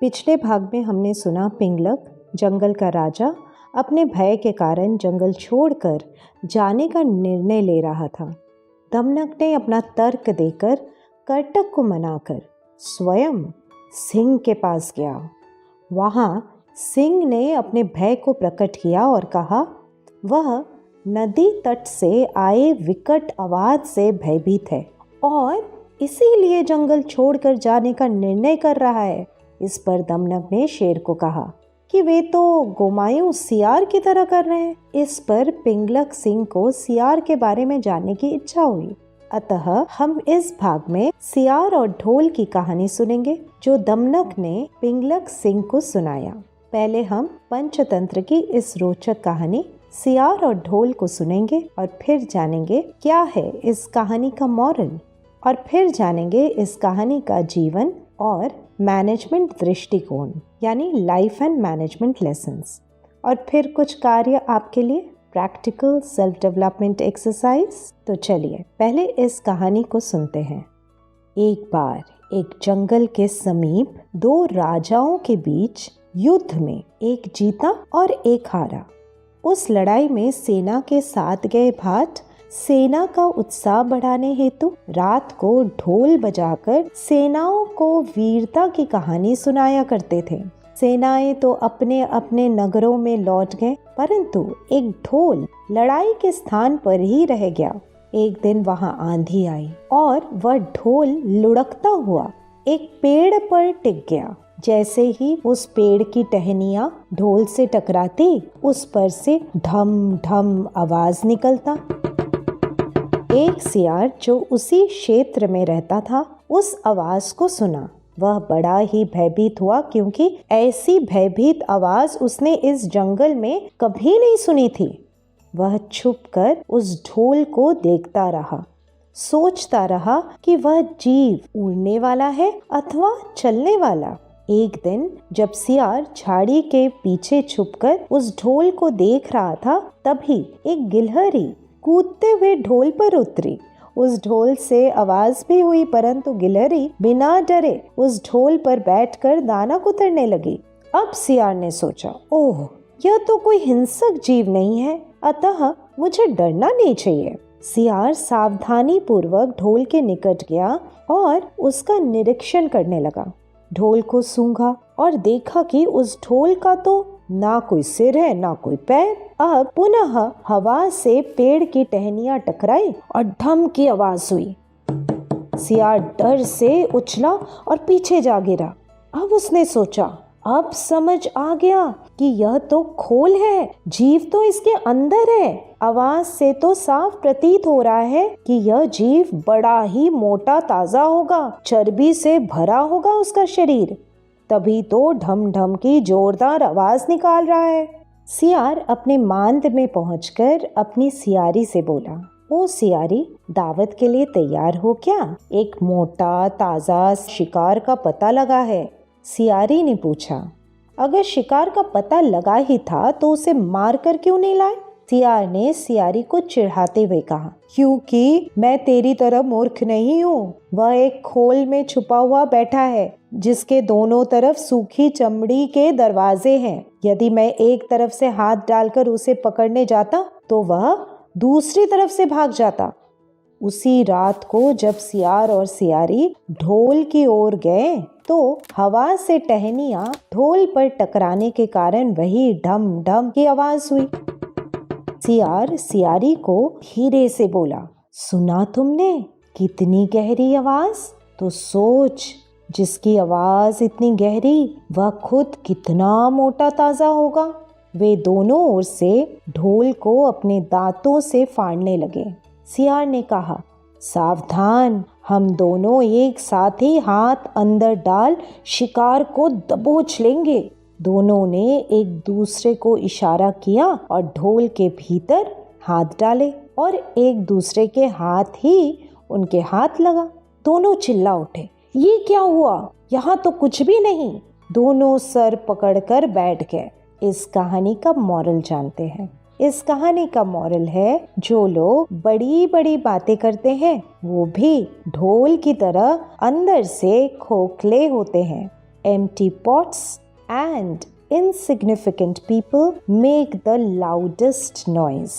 पिछले भाग में हमने सुना पिंगलक जंगल का राजा अपने भय के कारण जंगल छोड़कर जाने का निर्णय ले रहा था। दमनक ने अपना तर्क देकर कर्टक को मनाकर स्वयं सिंह के पास गया। वहाँ सिंह ने अपने भय को प्रकट किया और कहा वह नदी तट से आए विकट आवाज से भयभीत है और इसीलिए जंगल छोड़कर जाने का निर्णय कर रहा है। इस पर दमनक ने शेर को कहा कि वे तो गोमायूं सियार की तरह कर रहे हैं। इस पर पिंगलक सिंह को सियार के बारे में जानने की इच्छा हुई। अतः हम इस भाग में सियार और ढोल की कहानी सुनेंगे जो दमनक ने पिंगलक सिंह को सुनाया। पहले हम पंचतंत्र की इस रोचक कहानी सियार और ढोल को सुनेंगे और फिर जानेंगे क्या है इस कहानी का मॉरल, और फिर जानेंगे इस कहानी का जीवन और मैनेजमेंट दृष्टिकोण यानी लाइफ एंड मैनेजमेंट लेसन्स, और फिर कुछ कार्य आपके लिए प्रैक्टिकल सेल्फ डेवलपमेंट एक्सरसाइज। तो चलिए पहले इस कहानी को सुनते हैं। एक बार एक जंगल के समीप दो राजाओं के बीच युद्ध में एक जीता और एक हारा। उस लड़ाई में सेना के साथ गए भाट सेना का उत्साह बढ़ाने हेतु रात को ढोल बजाकर सेनाओं को वीरता की कहानी सुनाया करते थे। सेनाएं तो अपने अपने नगरों में लौट गए, परंतु एक ढोल लड़ाई के स्थान पर ही रह गया। एक दिन वहां आंधी आई और वह ढोल लुढ़कता हुआ एक पेड़ पर टिक गया। जैसे ही उस पेड़ की टहनियां ढोल से टकराती, उस पर से ढम ढम आवाज निकलता। एक सियार जो उसी क्षेत्र में रहता था उस आवाज को सुना। वह बड़ा ही भयभीत हुआ क्योंकि ऐसी भयभीत आवाज उसने इस जंगल में कभी नहीं सुनी थी। वह छुपकर उस ढोल को देखता रहा, सोचता रहा कि वह जीव उड़ने वाला है अथवा चलने वाला। एक दिन जब सियार झाड़ी के पीछे छुपकर उस ढोल को देख रहा था, तभी एक गिलहरी कूदते हुए ढोल पर उतरी। उस ढोल से आवाज भी हुई, परंतु गिलहरी बिना डरे उस ढोल पर बैठकर दाना कुतरने लगी। अब सियार ने सोचा, ओह, यह तो कोई हिंसक जीव नहीं है, अतः मुझे डरना नहीं चाहिए। सियार सावधानी पूर्वक ढोल के निकट गया और उसका निरीक्षण करने लगा। ढोल को सूंघा और देखा कि उस ढोल का तो ना कोई सिर है ना कोई पैर। अब पुनः हवा से पेड़ की टहनियां टकराई और ढम की आवाज हुई। सियार डर से उछला और पीछे जा गिरा। अब उसने सोचा, अब समझ आ गया कि यह तो खोल है, जीव तो इसके अंदर है। आवाज से तो साफ प्रतीत हो रहा है कि यह जीव बड़ा ही मोटा ताजा होगा, चर्बी से भरा होगा उसका शरीर, तभी तो ढम ढम की जोरदार आवाज निकाल रहा है। सियार अपने मांद में पहुंचकर अपनी सियारी से बोला, ओ सियारी, दावत के लिए तैयार हो क्या? एक मोटा ताजा शिकार का पता लगा है। सियारी ने पूछा, अगर शिकार का पता लगा ही था तो उसे मार कर क्यों नहीं लाए? सियार ने सियारी को चिढ़ाते हुए कहा, क्योंकि मैं तेरी तरह मूर्ख नहीं हूँ। वह एक खोल में छुपा हुआ बैठा है जिसके दोनों तरफ सूखी चमड़ी के दरवाजे हैं। यदि मैं एक तरफ से हाथ डालकर उसे पकड़ने जाता तो वह दूसरी तरफ से भाग जाता। उसी रात को जब सियार और सियारी ढोल की ओर गए तो हवा से टहनियां ढोल पर टकराने के कारण वही ढम ढम की आवाज हुई। सियार सियारी को धीरे से बोला, सुना तुमने कितनी गहरी आवाज? तो सोच, जिसकी आवाज इतनी गहरी वह खुद कितना मोटा ताजा होगा। वे दोनों ओर से ढोल को अपने दांतों से फाड़ने लगे। सियार ने कहा, सावधान, हम दोनों एक साथ ही हाथ अंदर डाल शिकार को दबोच लेंगे। दोनों ने एक दूसरे को इशारा किया और ढोल के भीतर हाथ डाले और एक दूसरे के हाथ ही उनके हाथ लगा। दोनों चिल्ला उठे, ये क्या हुआ? यहाँ तो कुछ भी नहीं। दोनों सर पकड़कर बैठ गए। इस कहानी का मॉरल जानते हैं। इस कहानी का मॉरल है, जो लोग बड़ी बड़ी बातें करते हैं वो भी ढोल की तरह अंदर से खोखले होते हैं। empty pots and insignificant people make the loudest noise.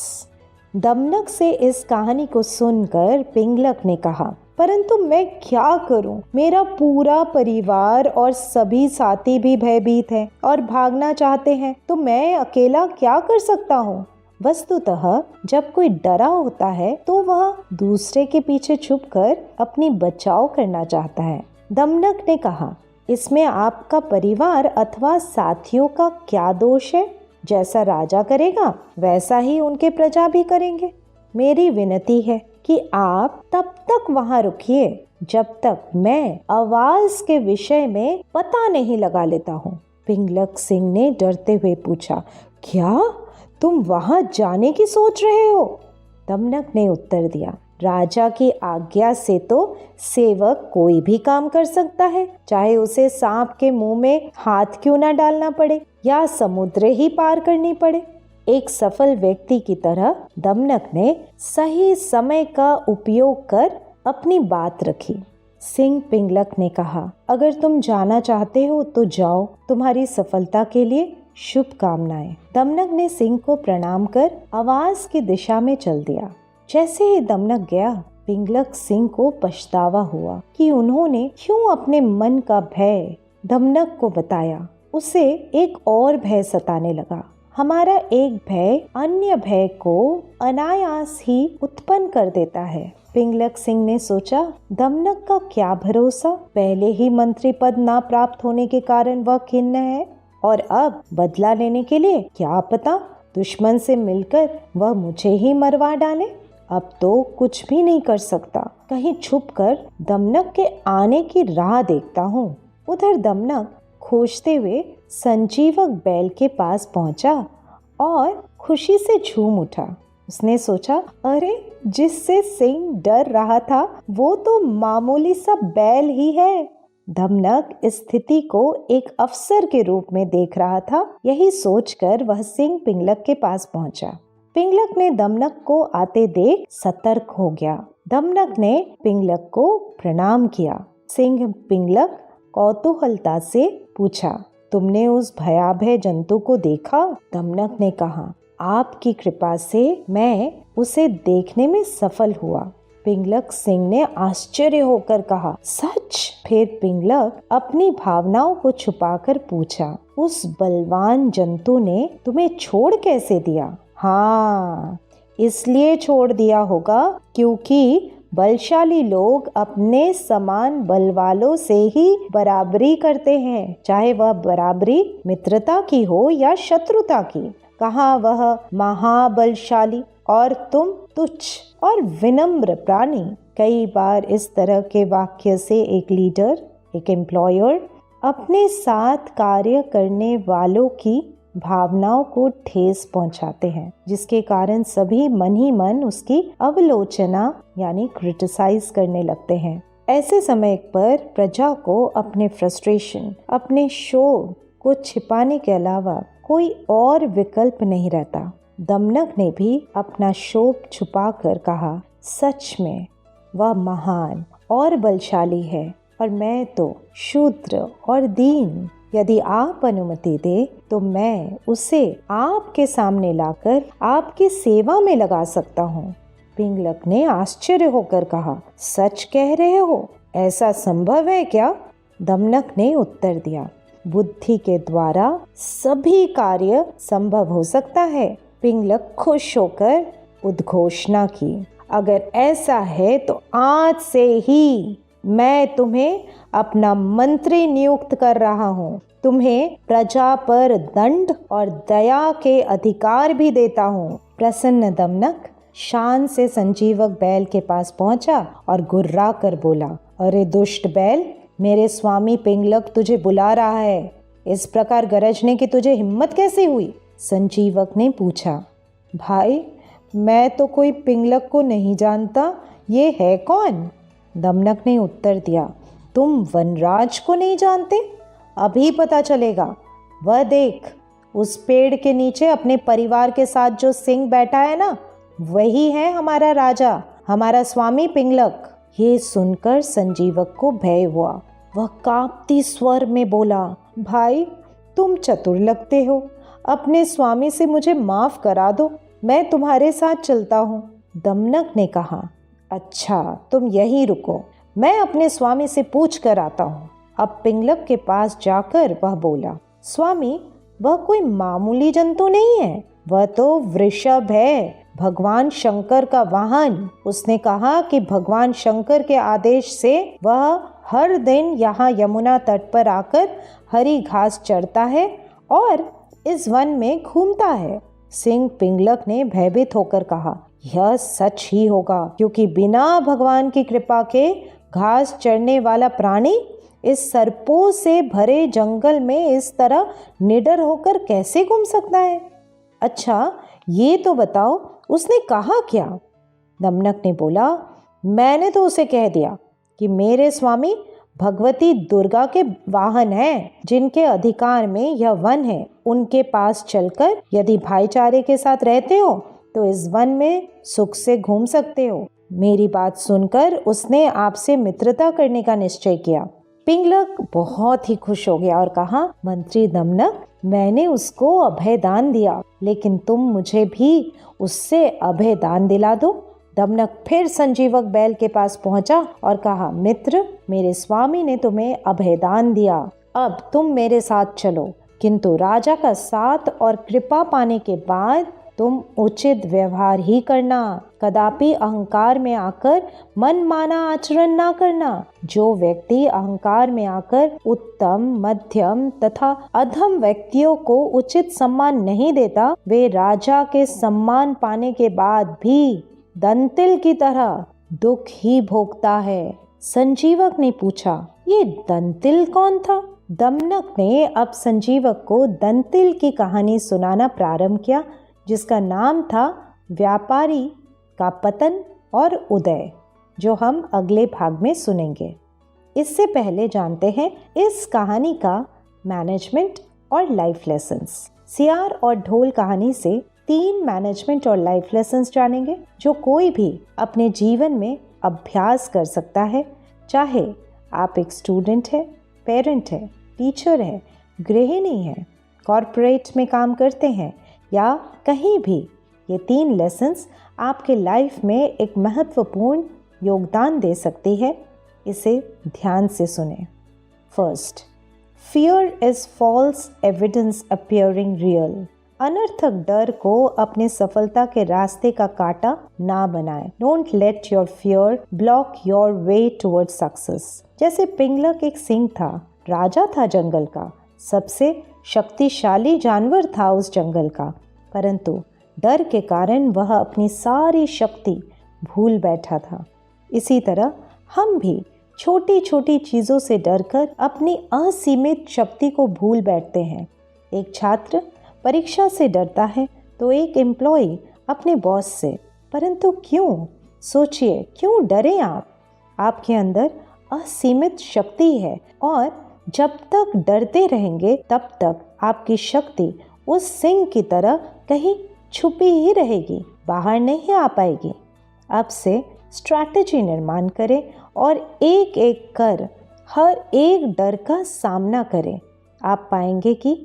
दमनक से इस कहानी को सुनकर पिंगलक ने कहा, परंतु मैं क्या करूं? मेरा पूरा परिवार और सभी साथी भी भयभीत हैं और भागना चाहते हैं, तो मैं अकेला क्या कर सकता हूं? वस्तुतः जब कोई डरा होता है तो वह दूसरे के पीछे छुपकर अपनी बचाव करना चाहता है। दमनक ने कहा, इसमें आपका परिवार अथवा साथियों का क्या दोष है? जैसा राजा करेगा वैसा ही उनके प्रजा भी करेंगे। मेरी विनती है कि आप तब तक वहां रुकिए जब तक मैं आवाज के विषय में पता नहीं लगा लेता हूँ। पिंगलक सिंह ने डरते हुए पूछा, क्या तुम वहां जाने की सोच रहे हो? दमनक ने उत्तर दिया, राजा की आज्ञा से तो सेवक कोई भी काम कर सकता है, चाहे उसे सांप के मुंह में हाथ क्यों ना डालना पड़े या समुद्र ही पार करनी पड़े। एक सफल व्यक्ति की तरह दमनक ने सही समय का उपयोग कर अपनी बात रखी। सिंह पिंगलक ने कहा, अगर तुम जाना चाहते हो तो जाओ, तुम्हारी सफलता के लिए शुभकामनाएं। दमनक ने सिंह को प्रणाम कर आवाज की दिशा में चल दिया। जैसे ही दमनक गया, पिंगलक सिंह को पछतावा हुआ कि उन्होंने क्यों अपने मन का भय दमनक को बताया। उसे एक और भय सताने लगा। हमारा एक भय अन्य भय को अनायास ही उत्पन्न कर देता है। पिंगलक सिंह ने सोचा, दमनक का क्या भरोसा, पहले ही मंत्री पद ना प्राप्त होने के कारण वह खिन्न है और अब बदला लेने के लिए क्या पता दुश्मन से मिलकर वह मुझे ही मरवा डाले। अब तो कुछ भी नहीं कर सकता, कहीं छुपकर दमनक के आने की राह देखता हूँ। उधर दमनक खोजते हुए संजीवक बैल के पास पहुंचा और खुशी से झूम उठा। उसने सोचा, अरे जिससे सिंह डर रहा था वो तो मामूली सा बैल ही है। दमनक इस स्थिति को एक अवसर के रूप में देख रहा था। यही सोचकर वह सिंह पिंगलक के पास पहुंचा। पिंगलक ने दमनक को आते देख सतर्क हो गया। दमनक ने पिंगलक को प्रणाम किया। सिंह पिंगलक कौतूहलता से पूछा, तुमने उस भयावह जंतु को देखा? दमनक ने कहा, आपकी कृपा से मैं उसे देखने में सफल हुआ। पिंगलक सिंह ने आश्चर्य होकर कहा, सच? फिर पिंगलक अपनी भावनाओं को छुपाकर पूछा, उस बलवान जंतु ने तुम्हें छोड़ कैसे दिया? हाँ, इसलिए छोड़ दिया होगा क्योंकि बलशाली लोग अपने समान बल वालों से ही बराबरी करते हैं, चाहे वह बराबरी मित्रता की हो या शत्रुता की। कहाँ वह महाबलशाली और तुम तुच्छ और विनम्र प्राणी। कई बार इस तरह के वाक्य से एक लीडर, एक एम्प्लॉयर अपने साथ कार्य करने वालों की भावनाओं को ठेस पहुंचाते हैं, जिसके कारण सभी मन ही मन उसकी अवलोचना यानी क्रिटिसाइज करने लगते हैं। ऐसे समय पर प्रजा को अपने फ्रस्ट्रेशन, अपने शोक को छिपाने के अलावा कोई और विकल्प नहीं रहता। दमनक ने भी अपना शोक छुपाकर कहा, सच में वह महान और बलशाली है और मैं तो शूद्र और दीन। यदि आप अनुमति दे तो मैं उसे आपके सामने लाकर आपकी सेवा में लगा सकता हूँ। पिंगलक ने आश्चर्य होकर कहा, सच कह रहे हो? ऐसा संभव है क्या? दमनक ने उत्तर दिया, बुद्धि के द्वारा सभी कार्य संभव हो सकता है। पिंगलक खुश होकर उद्घोषणा की, अगर ऐसा है तो आज से ही मैं तुम्हें अपना मंत्री नियुक्त कर रहा हूँ। तुम्हें प्रजा पर दंड और दया के अधिकार भी देता हूँ। प्रसन्न दमनक शान से संजीवक बैल के पास पहुंचा और गुर्रा कर बोला, अरे दुष्ट बैल, मेरे स्वामी पिंगलक तुझे बुला रहा है। इस प्रकार गरजने की तुझे हिम्मत कैसे हुई? संजीवक ने पूछा, भाई मैं तो कोई पिंगलक को नहीं जानता, ये है कौन? दमनक ने उत्तर दिया, तुम वनराज को नहीं जानते? अभी पता चलेगा। वह देख, उस पेड़ के नीचे अपने परिवार के साथ जो सिंह बैठा है ना, वही है हमारा राजा, हमारा स्वामी पिंगलक। ये सुनकर संजीवक को भय हुआ वह कांपती स्वर में बोला, भाई तुम चतुर लगते हो, अपने स्वामी से मुझे माफ करा दो, मैं तुम्हारे साथ चलता हूँ। दमनक ने कहा, अच्छा तुम यहीं रुको, मैं अपने स्वामी से पूछ कर आता हूँ। अब पिंगलक के पास जाकर वह बोला, स्वामी वह कोई मामूली जंतु नहीं है, वह तो वृषभ है, भगवान शंकर का वाहन। उसने कहा कि भगवान शंकर के आदेश से वह हर दिन यहाँ यमुना तट पर आकर हरी घास चरता है और इस वन में घूमता है। सिंह पिंगलक ने भयभीत होकर कहा, यह सच ही होगा, क्योंकि बिना भगवान की कृपा के घास चरने वाला प्राणी इस सर्पों से भरे जंगल में इस तरह निडर होकर कैसे घूम सकता है। अच्छा ये तो बताओ उसने कहा क्या? दमनक ने बोला, मैंने तो उसे कह दिया कि मेरे स्वामी भगवती दुर्गा के वाहन हैं, जिनके अधिकार में यह वन है। उनके पास चलकर यदि भाईचारे के साथ रहते हो तो इस वन में सुख से घूम सकते हो। मेरी बात सुनकर उसने आपसे मित्रता करने का निश्चय किया। पिंगलक बहुत ही खुश हो गया और कहा, मंत्री दमनक, मैंने उसको अभय दान दिया, लेकिन तुम मुझे भी उससे अभय दान दिला दो। दमनक फिर संजीवक बैल के पास पहुंचा और कहा, मित्र, मेरे स्वामी ने तुम्हें अभय दान दिया, अब तुम मेरे साथ चलो, किंतु राजा का साथ और कृपा पाने के बाद तुम उचित व्यवहार ही करना, कदापि अहंकार में आकर मनमाना आचरण ना करना। जो व्यक्ति अहंकार में आकर उत्तम, मध्यम तथा अधम व्यक्तियों को उचित सम्मान नहीं देता, वे राजा के सम्मान पाने के बाद भी दंतिल की तरह दुख ही भोगता है। संजीवक ने पूछा, ये दंतिल कौन था? दमनक ने अब संजीवक को दंतिल की कहानी सुनाना प्रारंभ किया, जिसका नाम था व्यापारी का पतन और उदय, जो हम अगले भाग में सुनेंगे। इससे पहले जानते हैं इस कहानी का मैनेजमेंट और लाइफ लेसन्स। सियार और ढोल कहानी से 3 मैनेजमेंट और लाइफ लेसन्स जानेंगे, जो कोई भी अपने जीवन में अभ्यास कर सकता है, चाहे आप एक स्टूडेंट है, पेरेंट है, टीचर है, गृहिणी है, कॉरपोरेट में काम करते हैं या कहीं भी। ये 3 लेसन्स आपके लाइफ में एक महत्वपूर्ण योगदान दे सकती है। इसे ध्यान से सुने। First, fear is false evidence appearing real. अनर्थक डर को अपने सफलता के रास्ते का कांटा ना बनाएं। Don't let your fear block your way toward success. जैसे पिंगलक एक सिंह था, राजा था जंगल का, सबसे शक्तिशाली जानवर था उस जंगल का, परंतु डर के कारण वह अपनी सारी शक्ति भूल बैठा था। इसी तरह हम भी छोटी छोटी चीज़ों से डरकर अपनी असीमित शक्ति को भूल बैठते हैं। एक छात्र परीक्षा से डरता है तो एक एम्प्लॉय अपने बॉस से, परंतु क्यों? सोचिए, क्यों डरे आप? आपके अंदर असीमित शक्ति है और जब तक डरते रहेंगे तब तक आपकी शक्ति उस सिंह की तरह कहीं छुपी ही रहेगी, बाहर नहीं आ पाएगी। अब से स्ट्रैटेजी निर्माण करें और एक एक कर हर एक डर का सामना करें। आप पाएंगे कि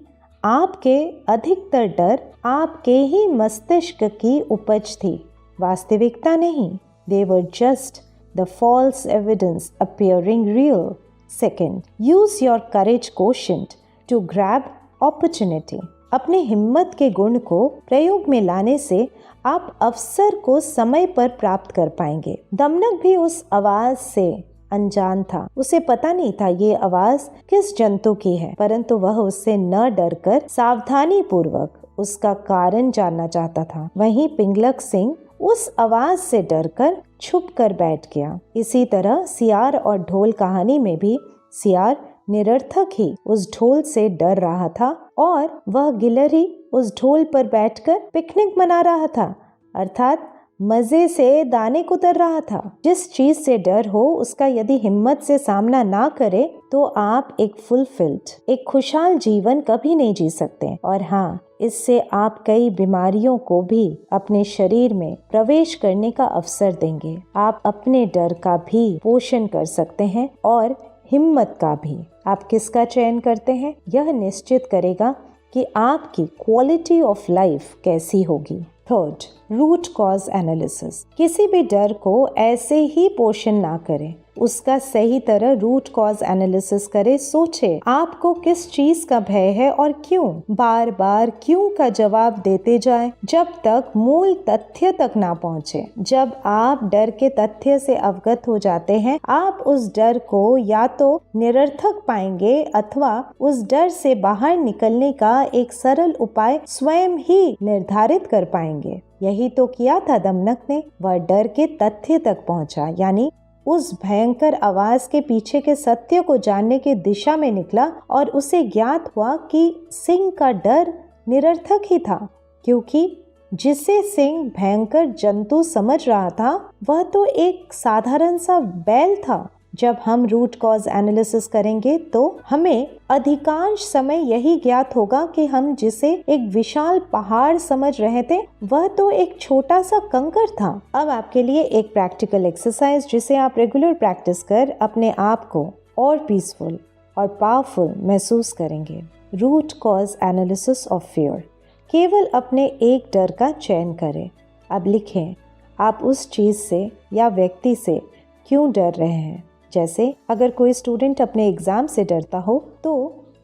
आपके अधिकतर डर आपके ही मस्तिष्क की उपज थी, वास्तविकता नहीं। They were just the false evidence appearing real. Second, use your courage quotient to grab opportunity. अपने हिम्मत के गुण को प्रयोग में लाने से आप अवसर को समय पर प्राप्त कर पाएंगे। दमनक भी उस आवाज से अनजान था। उसे पता नहीं था ये आवाज किस जंतु की है, परंतु वह उससे न डरकर सावधानी पूर्वक उसका कारण जानना चाहता था। वहीं पिंगलक सिंह उस आवाज से डरकर छुप कर बैठ गया। इसी तरह सियार और ढोल कहानी में भी सियार निरर्थक ही उस ढोल से डर रहा था और वह गिलहरी उस ढोल पर बैठकर पिकनिक मना रहा था, अर्थात मजे से दाने कुतर रहा था। जिस चीज से डर हो उसका यदि हिम्मत से सामना ना करे तो आप एक फुलफिल्ड, एक खुशहाल जीवन कभी नहीं जी सकते। और हाँ, इससे आप कई बीमारियों को भी अपने शरीर में प्रवेश करने का अवसर देंगे। आप अपने डर का भी पोषण कर सकते हैं और हिम्मत का भी। आप किसका चयन करते हैं, यह निश्चित करेगा कि आपकी क्वालिटी ऑफ लाइफ कैसी होगी। Third, root cause analysis. किसी भी डर को ऐसे ही पोषण ना करें, उसका सही तरह रूट कॉज एनालिसिस करे। सोचे आपको किस चीज का भय है और क्यों। बार बार क्यों का जवाब देते जाएं जब तक मूल तथ्य तक ना पहुंचे। जब आप डर के तथ्य से अवगत हो जाते हैं, आप उस डर को या तो निरर्थक पाएंगे अथवा उस डर से बाहर निकलने का एक सरल उपाय स्वयं ही निर्धारित कर पाएंगे। यही तो किया था दमनक ने। वह डर के तथ्य तक पहुंचा, यानी उस भयंकर आवाज के पीछे के सत्य को जानने की दिशा में निकला और उसे ज्ञात हुआ कि सिंह का डर निरर्थक ही था, क्योंकि जिसे सिंह भयंकर जंतु समझ रहा था वह तो एक साधारण सा बैल था। जब हम रूट कॉज एनालिसिस करेंगे तो हमें अधिकांश समय यही ज्ञात होगा कि हम जिसे एक विशाल पहाड़ समझ रहे थे वह तो एक छोटा सा कंकर था। अब आपके लिए एक प्रैक्टिकल एक्सरसाइज जिसे आप रेगुलर प्रैक्टिस कर अपने आप को और पीसफुल और पावरफुल महसूस करेंगे। Root cause analysis of fear. केवल अपने एक डर का चयन करें। अब लिखें आप उस चीज से या व्यक्ति से क्यों डर रहे हैं। जैसे अगर कोई स्टूडेंट अपने एग्जाम से डरता हो तो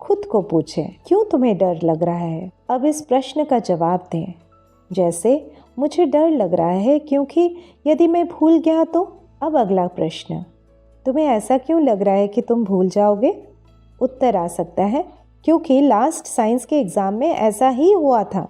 खुद को पूछें, क्यों तुम्हें डर लग रहा है। अब इस प्रश्न का जवाब दें। जैसे मुझे डर लग रहा है क्योंकि यदि मैं भूल गया तो। अब अगला प्रश्न, तुम्हें ऐसा क्यों लग रहा है कि तुम भूल जाओगे। उत्तर आ सकता है क्योंकि लास्ट साइंस के एग्जाम में ऐसा ही हुआ था।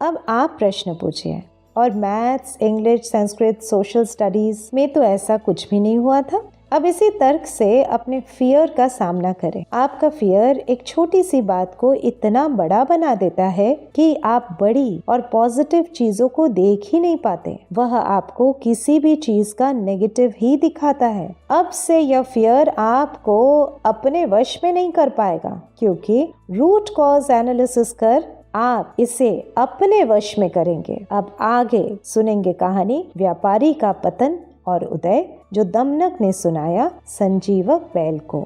अब आप प्रश्न पूछिए, और maths, English, Sanskrit, social studies में तो ऐसा कुछ भी नहीं हुआ था। अब इसी तर्क से अपने फियर का सामना करें। आपका फियर एक छोटी सी बात को इतना बड़ा बना देता है कि आप बड़ी और पॉजिटिव चीजों को देख ही नहीं पाते। वह आपको किसी भी चीज का नेगेटिव ही दिखाता है। अब से यह फियर आपको अपने वश में नहीं कर पाएगा, क्योंकि रूट कॉज एनालिसिस कर आप इसे अपने वश में करेंगे। अब आगे सुनेंगे कहानी व्यापारी का पतन और उदय, जो दमनक ने सुनाया संजीवक बैल को।